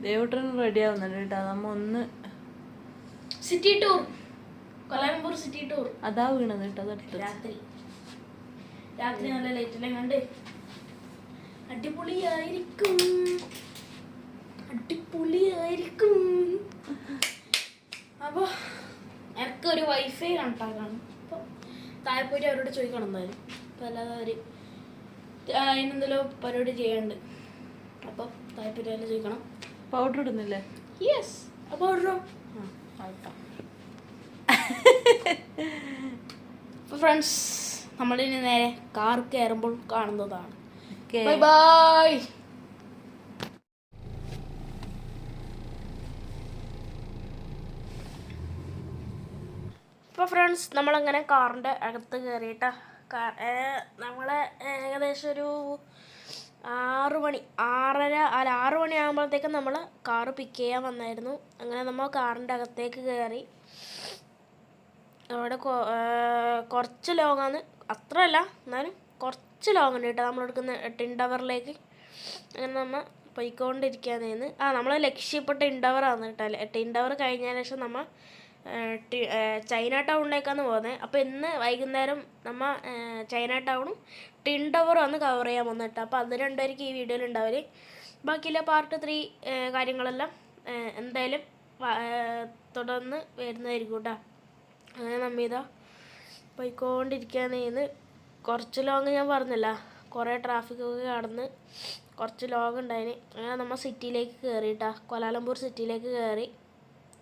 ദേവട്ടൻ ready ആവുന്നുണ്ട് കേട്ടോ. നമ്മ ഒന്ന് city tour, Kuala Lumpur city tour. അതാ വീണത് കേട്ടോ. അതെടുത്ത് രാത്രി നല്ല ലൈറ്റെല്ലാം കണ്ട് അടിപൊളിയായിരിക്കും. അപ്പോൾ എനിക്കൊരു വൈഫൈ കണക്റ്റാക്കാണ്. അപ്പോൾ താഴെ പോയിട്ട് അവരോട് ചോദിക്കണം എന്തായാലും. അപ്പോൾ അല്ലാതെ അവർ അതിനെന്തെങ്കിലും പരിപാടി ചെയ്യാണ്ട്. അപ്പോൾ താഴെ പോയിട്ട് അതിൽ ചോദിക്കണം. പൗഡർ ഇടുന്നില്ലേ? യെസ്. അപ്പോൾ പൗഡറോ? ആയിട്ടോ. അപ്പോൾ ഫ്രണ്ട്സ്, നമ്മളിനി നേരെ കാർ കയറുമ്പോൾ കാണുന്നതാണ്. Okay. Bye bye. അപ്പോൾ ഫ്രണ്ട്സ്, നമ്മളങ്ങനെ കാറിൻ്റെ അകത്ത് കയറിയിട്ടാ. നമ്മൾ ഏകദേശം ഒരു 6 മണി ആകുമ്പോഴത്തേക്കും നമ്മൾ കാറ് പിക്ക് ചെയ്യാൻ വന്നായിരുന്നു. അങ്ങനെ നമ്മൾ കാറിൻ്റെ അകത്തേക്ക് കയറി. അവിടെ കുറച്ച് ലോങ്ങാണ്, അത്രയല്ല എന്നാലും കുറച്ച് ലോങ് ഉണ്ട് കേട്ടോ നമ്മളെടുക്കുന്ന ടിൻ ടവറിലേക്ക്. അങ്ങനെ നമ്മൾ പോയിക്കൊണ്ടിരിക്കുകയായിരുന്നു. നമ്മൾ ലക്ഷ്യപ്പെട്ട ടിൻ ടവറാണ് കേട്ടോ. ടിൻ ടവർ കഴിഞ്ഞതിന് ശേഷം നമ്മൾ ചൈന ടൗണിലേക്കാണ് പോകുന്നത്. അപ്പോൾ ഇന്ന് വൈകുന്നേരം നമ്മൾ ചൈന ടൗണും ടിൻ ടവറും ആണ് കവർ ചെയ്യാൻ വന്നിട്ട്. അപ്പോൾ അത് രണ്ടുപേർക്ക് ഈ വീഡിയോയിൽ ഉണ്ടാവില്ല. ബാക്കിയുള്ള പാർട്ട് 3 കാര്യങ്ങളെല്ലാം എന്തായാലും തുടർന്ന് വരുന്നതായിരിക്കും കേട്ടോ. അങ്ങനെ നമ്മിതാ പോയിക്കൊണ്ടിരിക്കുകയാണ്. കുറച്ച് ലോങ് ഞാൻ പറഞ്ഞില്ല, കുറേ ട്രാഫിക്കൊക്കെ കടന്ന് കുറച്ച് ലോങ് ഉണ്ടായിന്. അങ്ങനെ നമ്മൾ സിറ്റിയിലേക്ക് കയറിയിട്ടാ, കൊലാലംപൂർ സിറ്റിയിലേക്ക് കയറി.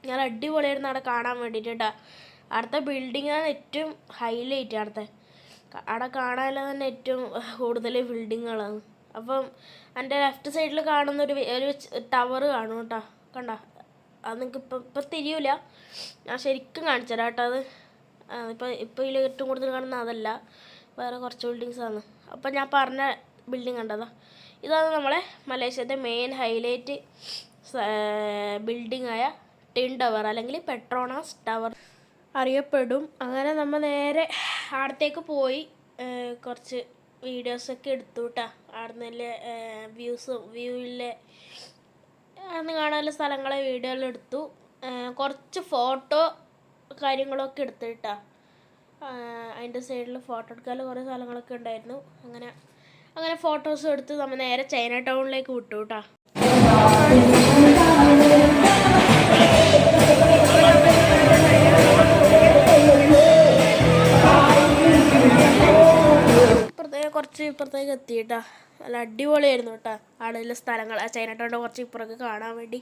ഞാൻ അടിപൊളിയായിരുന്നു അവിടെ കാണാൻ വേണ്ടിയിട്ട് കേട്ടോ. അവിടുത്തെ ബിൽഡിങ്ങാണ് ഏറ്റവും ഹൈലൈറ്റ്. അവിടെ കാണാനുള്ള തന്നെ ഏറ്റവും കൂടുതൽ ബിൽഡിങ്ങുകളാണ്. അപ്പം എൻ്റെ ലെഫ്റ്റ് സൈഡിൽ കാണുന്ന ഒരു ടവർ കാണും കേട്ടോ. കണ്ട, അത് നിങ്ങൾക്ക് ഇപ്പം തിരിയൂല, ഞാൻ ശരിക്കും കാണിച്ചു തരാം കേട്ടോ. അത് ഇപ്പോൾ ഇതിൽ ഏറ്റവും കൂടുതൽ കാണുന്ന അതല്ല, വേറെ കുറച്ച് ബിൽഡിങ്സാണ്. അപ്പം ഞാൻ പറഞ്ഞ ബിൽഡിങ് കണ്ടതാ. ഇതാണ് നമ്മളെ മലേഷ്യത്തെ മെയിൻ ഹൈലൈറ്റ് ബിൽഡിങ്ങായ ടിൻ ടവർ, അല്ലെങ്കിൽ പെട്രോണാസ് ടവർ അറിയപ്പെടും. അങ്ങനെ നമ്മൾ നേരെ അവിടത്തേക്ക് പോയി കുറച്ച് വീഡിയോസൊക്കെ എടുത്തു കേട്ടോ. അവിടെ നല്ല വ്യൂവിലെ അന്ന് കാണാനുള്ള സ്ഥലങ്ങളെ വീഡിയോയിലെടുത്തു. കുറച്ച് ഫോട്ടോ കാര്യങ്ങളൊക്കെ എടുത്തു കേട്ടോ. അതിൻ്റെ സൈഡിൽ ഫോട്ടോ എടുക്കാൻ കുറേ സ്ഥലങ്ങളൊക്കെ ഉണ്ടായിരുന്നു. അങ്ങനെ ഫോട്ടോസും എടുത്ത് നമ്മൾ നേരെ ചൈന ടൗണിലേക്ക് വിട്ടു കേട്ടോ. ഇപ്പുറത്തേക്ക് എത്തിയിട്ടാ. നല്ല അടിപൊളിയായിരുന്നു കേട്ടോ അവിടെയുള്ള സ്ഥലങ്ങൾ, ചൈന ടൗണിൻ്റെ കുറച്ച് ഇപ്പുറമൊക്കെ കാണാൻ വേണ്ടി.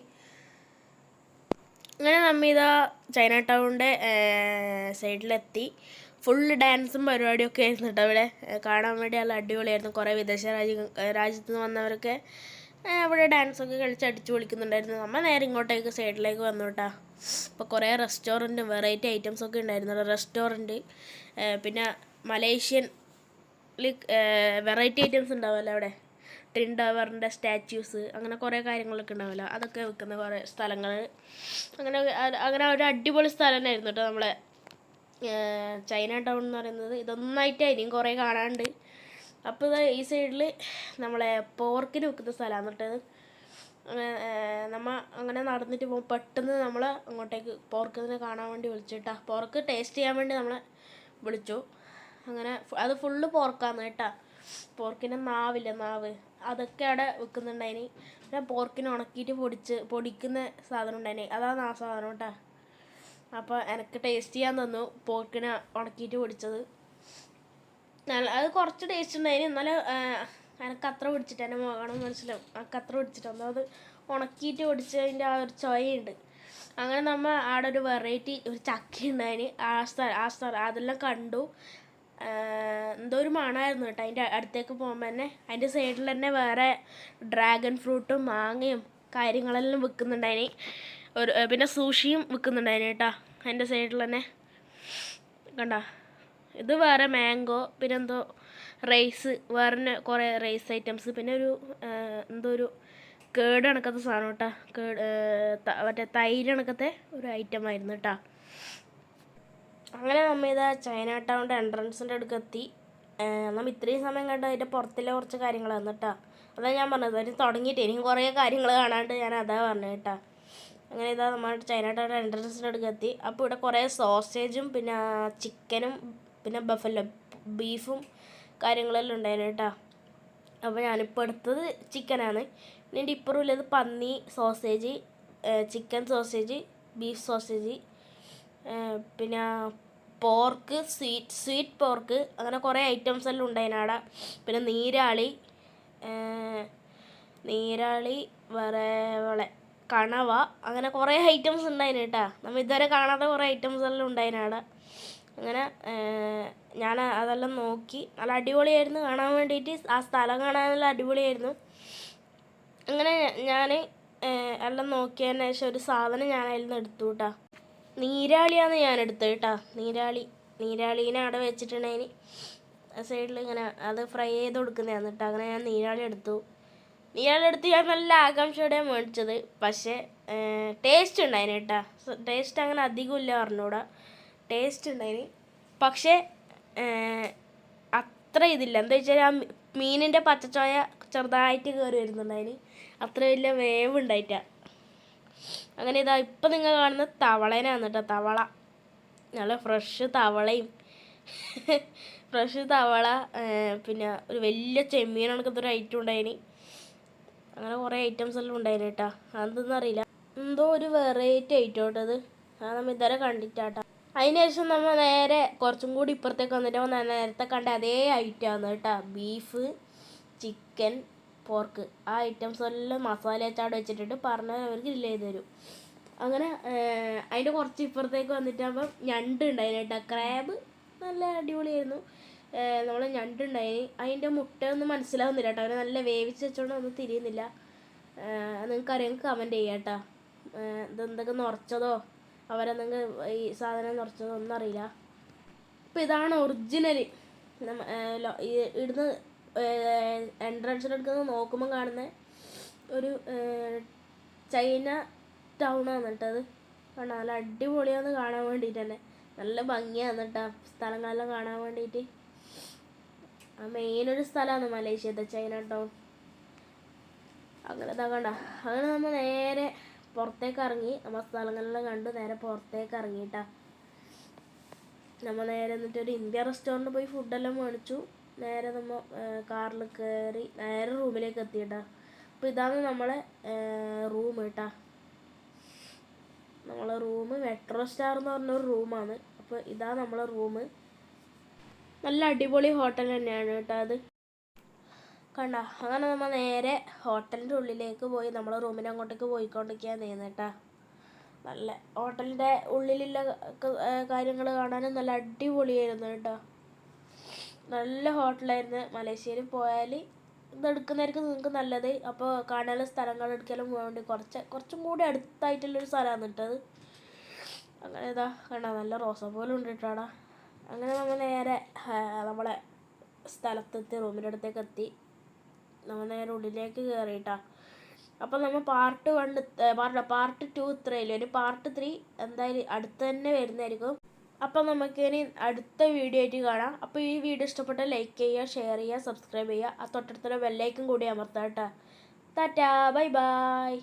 അങ്ങനെ നമ്മിതാ ചൈന ടൗണിൻ്റെ സൈഡിലെത്തി. ഫുള്ള് ഡാൻസും പരിപാടിയൊക്കെ ആയിരുന്നു കേട്ടോ അവിടെ കാണാൻ വേണ്ടി. നല്ല അടിപൊളിയായിരുന്നു. കുറേ വിദേശ രാജ്യത്ത് നിന്ന് വന്നവരൊക്കെ അവിടെ ഡാൻസൊക്കെ കളിച്ച് അടിച്ചു പൊളിക്കുന്നുണ്ടായിരുന്നു. നമ്മൾ നേരെ ഇങ്ങോട്ടേക്ക് സൈഡിലേക്ക് വന്നു കേട്ടോ. അപ്പോൾ കുറേ റെസ്റ്റോറൻറ്റും വെറൈറ്റി ഐറ്റംസൊക്കെ ഉണ്ടായിരുന്നു. റെസ്റ്റോറൻറ്റ്, പിന്നെ മലേഷ്യൻ വെറൈറ്റി ഐറ്റംസ് ഉണ്ടാവുമല്ലോ അവിടെ. ടിൻ ടവറിൻ്റെ സ്റ്റാച്യൂസ്, അങ്ങനെ കുറേ കാര്യങ്ങളൊക്കെ ഉണ്ടാവില്ല, അതൊക്കെ വിൽക്കുന്ന കുറേ സ്ഥലങ്ങൾ. അങ്ങനെ ഒരു അടിപൊളി സ്ഥലം തന്നെയായിരുന്നു കേട്ടോ നമ്മളെ ചൈന ടൗൺ എന്ന് പറയുന്നത്. ഇതൊന്നായിട്ടായിരിക്കും കുറേ കാണാനുണ്ട്. അപ്പോൾ ഈ സൈഡിൽ നമ്മളെ പോർക്കിന് വിൽക്കുന്ന സ്ഥലമാണ് കേട്ടത്. നമ്മൾ അങ്ങനെ നടന്നിട്ട് പോകും. പെട്ടെന്ന് നമ്മൾ അങ്ങോട്ടേക്ക് പോർക്കിനെ കാണാൻ വേണ്ടി വിളിച്ചിട്ടാ. പോർക്ക് ടേസ്റ്റ് ചെയ്യാൻ വേണ്ടി നമ്മളെ വിളിച്ചു. അങ്ങനെ അത് ഫുള്ള് പോർക്കാന്ന് കേട്ടോ. പോർക്കിൻ്റെ നാവ് അതൊക്കെ അവിടെ വിൽക്കുന്നുണ്ടായിന്. പിന്നെ പോർക്കിനെ ഉണക്കിയിട്ട് പൊടിക്കുന്ന സാധനം ഉണ്ടായിന്, അതാണ് ആ സാധനം കേട്ടോ. അപ്പോൾ എനിക്ക് ടേസ്റ്റ് ചെയ്യാൻ തന്നു പോർക്കിനെ ഉണക്കിയിട്ട് പൊടിച്ചത്. അത് കുറച്ച് ടേസ്റ്റ് ഉണ്ടായിന്, എന്നാലും എനിക്ക് അത്ര പിടിച്ചിട്ട് എൻ്റെ മകണം മനസ്സിലാവും. എനിക്ക് അത്ര പിടിച്ചിട്ട് ഒന്നും അത് ഉണക്കിയിട്ട് പൊടിച്ചതിൻ്റെ ആ ഒരു ചൊയയുണ്ട്. അങ്ങനെ നമ്മൾ അവിടെ ഒരു വെറൈറ്റി ഒരു ചക്ക ഉണ്ടായിന്. ആ സ്ഥലം അതെല്ലാം കണ്ടു. എന്തോ ഒരു മണമായിരുന്നു കേട്ടോ അതിൻ്റെ അടുത്തേക്ക് പോകുമ്പോൾ തന്നെ. അതിൻ്റെ സൈഡിൽ തന്നെ വേറെ ഡ്രാഗൺ ഫ്രൂട്ടും മാങ്ങയും കാര്യങ്ങളെല്ലാം വിൽക്കുന്നുണ്ടായിന്. പിന്നെ സൂഷിയും വിൽക്കുന്നുണ്ടായിന് കേട്ടോ അതിൻ്റെ സൈഡിൽ തന്നെ. കണ്ട, ഇത് വേറെ മാംഗോ, പിന്നെ എന്തോ റൈസ്, വേറെ കുറേ റൈസ് ഐറ്റംസ്, പിന്നെ എന്തോ ഒരു കേട് കണക്കത്തെ സാധനം കേട്ടോ. മറ്റേ തൈര് കണക്കത്തെ ഒരു ഐറ്റം ആയിരുന്നു കേട്ടോ. അങ്ങനെ നമ്മൾ ഇതാ ചൈന ടൗണിൻ്റെ എൻട്രൻസിൻ്റെ അടുക്ക് എത്തി. നമ്മൾ ഇത്രയും സമയം കണ്ട് അതിൻ്റെ പുറത്തിലെ കുറച്ച് കാര്യങ്ങളാണ് കേട്ടോ. അതാണ് ഞാൻ പറഞ്ഞത്, അതിന് തുടങ്ങിയിട്ട് എനിക്ക് കുറേ കാര്യങ്ങൾ കാണാണ്ട് ഞാൻ അതാ പറഞ്ഞത് കേട്ടോ. അങ്ങനെ ഇതാ നമ്മൾ ചൈന ടൗൺ എൻട്രൻസിൻ്റെ അടുക്ക് എത്തി. അപ്പോൾ ഇവിടെ കുറേ സോസേജും പിന്നെ ചിക്കനും പിന്നെ ബഫല്ലോ ബീഫും കാര്യങ്ങളെല്ലാം ഉണ്ടായിരുന്നു കേട്ടോ. അപ്പോൾ ഞാനിപ്പോൾ എടുത്തത് ചിക്കനാണ്. പിന്നെ എൻ്റെ ഇപ്പുറം ഉള്ളത് പന്നി sausage, chicken sausage, beef sausage, പിന്നെ പോർക്ക്, സ്വീറ്റ് പോർക്ക്, അങ്ങനെ കുറേ ഐറ്റംസ് എല്ലാം ഉണ്ടായിരുന്നു. പിന്നെ നീരാളി വേറെ കണവ, അങ്ങനെ കുറേ ഐറ്റംസ് ഉണ്ടായിരുന്നു കേട്ടോ. നമ്മൾ ഇതുവരെ കാണാത്ത കുറേ ഐറ്റംസ് എല്ലാം ഉണ്ടായിരുന്നു. അങ്ങനെ ഞാൻ അതെല്ലാം നോക്കി. നല്ല അടിപൊളിയായിരുന്നു കാണാൻ വേണ്ടിയിട്ട്. ആ സ്ഥലം കാണാനെല്ലാം അടിപൊളിയായിരുന്നു. അങ്ങനെ ഞാൻ എല്ലാം നോക്കിയതിന് ശേഷം ഒരു സാധനം ഞാൻ അതിൽ നിന്ന് എടുത്തു കേട്ടോ. നീരാളിയാണ് ഞാൻ എടുത്തത് കേട്ടോ. നീരാളീനെ അവിടെ വെച്ചിട്ടുണ്ടെങ്കിൽ സൈഡിൽ ഇങ്ങനെ അത് ഫ്രൈ ചെയ്ത് കൊടുക്കുന്നതാണ് കേട്ടോ. അങ്ങനെ ഞാൻ നീരാളി എടുത്ത് ഞാൻ നല്ല ആകാംക്ഷയോടെ മേടിച്ചത്. പക്ഷേ ടേസ്റ്റ് ഉണ്ടായിന് കേട്ടോ. ടേസ്റ്റ് അങ്ങനെ അധികമില്ല പറഞ്ഞൂടാ, ടേസ്റ്റ് ഉണ്ടായിന്. പക്ഷേ അത്ര ഇതില്ല. എന്താ വെച്ചാൽ ആ മീനിൻ്റെ പച്ചച്ചോയ ചെറുതായിട്ട് കയറി വരുന്നുണ്ടായിന്. അത്ര വലിയ വേവ് ഉണ്ടായിട്ടാ. അങ്ങനെ ഇതാ ഇപ്പം നിങ്ങൾ കാണുന്ന തവളേനാണ് കേട്ടോ. തവള നല്ല ഫ്രഷ് തവളയും ഫ്രഷ് തവള, പിന്നെ ഒരു വലിയ ചെമ്മീൻ കണക്കത്തൊരു ഐറ്റം ഉണ്ടായിന്. അങ്ങനെ കുറേ ഐറ്റംസ് എല്ലാം ഉണ്ടായിന് കേട്ടോ. അതെന്തെന്നറിയില്ല, എന്തോ ഒരു വെറൈറ്റി ഐറ്റം കേട്ടത്. അത് നമ്മൾ ഇതുവരെ കണ്ടിട്ടാട്ടോ. അതിന് ശേഷം നമ്മൾ നേരെ കുറച്ചും കൂടി ഇപ്പുറത്തേക്ക് വന്നിട്ട് നേരത്തെ കണ്ട അതേ ഐറ്റമാണ് കേട്ടോ. ബീഫ്, ചിക്കൻ, പോർക്ക്, ആ ഐറ്റംസ് എല്ലാം മസാല വെച്ചാട് വെച്ചിട്ടുണ്ട് പറഞ്ഞാൽ അവർ ഗ്രില്ല് ചെയ്ത് തരും. അങ്ങനെ അതിൻ്റെ കുറച്ച് ഇപ്പുറത്തേക്ക് വന്നിട്ടാകുമ്പം ഞണ്ട് ഉണ്ടായിന് കേട്ടോ. ക്രാബ് നല്ല അടിപൊളിയായിരുന്നു. നമ്മൾ ഞണ്ടുണ്ടായി. അതിൻ്റെ മുട്ടയൊന്നും മനസ്സിലാവുന്നില്ല കേട്ടോ. അവരെ നല്ല വേവിച്ച് വെച്ചോണ്ട് ഒന്നും തിരിയുന്നില്ല. നിങ്ങൾക്കറിയാമെങ്കിൽ കമൻറ്റ് ചെയ്യാം കേട്ടോ. ഇതെന്തൊക്കെ നിറച്ചതോ അവരെന്തെങ്കിലും ഈ സാധനം നിറച്ചതോ ഒന്നും അറിയില്ല. അപ്പോൾ ഇതാണ് ഒറിജിനൽ ഇവിടുന്ന് എൻട്രൻസിൻ്റെ അടുത്ത് നോക്കുമ്പോൾ കാണുന്ന ഒരു ചൈന ടൗണാണ് കേട്ടത്. കാരണം നല്ല അടിപൊളിയാന്ന് കാണാൻ വേണ്ടിയിട്ട് തന്നെ. നല്ല ഭംഗിയാണ് കേട്ടോ സ്ഥലങ്ങളെല്ലാം കാണാൻ വേണ്ടിയിട്ട്. മെയിനൊരു സ്ഥലമാണ് മലേഷ്യത്തെ ചൈന ടൗൺ. അങ്ങനെ കണ്ട. അങ്ങനെ നമ്മൾ നേരെ പുറത്തേക്ക് ഇറങ്ങി. നമ്മൾ സ്ഥലങ്ങളെല്ലാം കണ്ട് നേരെ പുറത്തേക്ക് ഇറങ്ങിയിട്ടാ. നമ്മൾ നേരെ എന്നിട്ടൊരു ഇന്ത്യ റെസ്റ്റോറൻറ്റ് പോയി ഫുഡെല്ലാം മേടിച്ചു. നേരെ നമ്മൾ കാറിൽ കയറി നേരെ റൂമിലേക്ക് എത്തിയിട്ടാ. അപ്പോൾ ഇതാണ് നമ്മളെ റൂം കേട്ടാ. നമ്മളെ റൂം മെട്രോ സ്റ്റാർ എന്ന് പറഞ്ഞൊരു റൂമാണ്. അപ്പോൾ ഇതാ നമ്മളെ റൂം. നല്ല അടിപൊളി ഹോട്ടൽ തന്നെയാണ് കേട്ടോ അത്. കണ്ട. അങ്ങനെ നമ്മൾ നേരെ ഹോട്ടലിൻ്റെ ഉള്ളിലേക്ക് പോയി. നമ്മളെ റൂമിൻ്റെ അങ്ങോട്ടേക്ക് പോയിക്കൊണ്ടിരിക്കുകയാണ് ചെയ്യുന്നത് കേട്ടോ. നല്ല ഹോട്ടലിൻ്റെ ഉള്ളിലുള്ള കാര്യങ്ങൾ കാണാനും നല്ല അടിപൊളിയായിരുന്നു കേട്ടോ. നല്ല ഹോട്ടലായിരുന്നു. മലേഷ്യയിൽ പോയാൽ ഇതെടുക്കുന്നതായിരിക്കും നിങ്ങൾക്ക് നല്ലത്. അപ്പോൾ കാണാനുള്ള സ്ഥലങ്ങൾ എടുക്കലും വേണ്ടി കുറച്ചും കൂടി അടുത്തായിട്ടുള്ളൊരു സ്ഥലമാണ് കേട്ടത്. അങ്ങനെ ഇതാ കണ്ട നല്ല റോസാപ്പൂലും ഉണ്ട് കേട്ടാടാ. അങ്ങനെ നമ്മൾ നേരെ നമ്മളെ സ്ഥലത്തെത്തി, റൂമിൻ്റെ അടുത്തേക്ക് എത്തി. നമ്മൾ നേരെ ഉള്ളിലേക്ക് കയറിയിട്ടാ. അപ്പം നമ്മൾ പാർട്ട് 2 ഇത്രയില്ല. ഒരു പാർട്ട് 3 എന്തായാലും അടുത്ത് തന്നെ വരുന്നതായിരിക്കും. അപ്പം നമുക്കിനി അടുത്ത വീഡിയോ ആയിട്ട് കാണാം. അപ്പോൾ ഈ വീഡിയോ ഇഷ്ടപ്പെട്ടാൽ ലൈക്ക് ചെയ്യുക, ഷെയർ ചെയ്യുക, സബ്സ്ക്രൈബ് ചെയ്യുക. ആ തൊട്ടടുത്തുള്ള ബെല്ലൈക്കൺ കൂടി അമർത്താം കേട്ടോ. Tata, bye bye.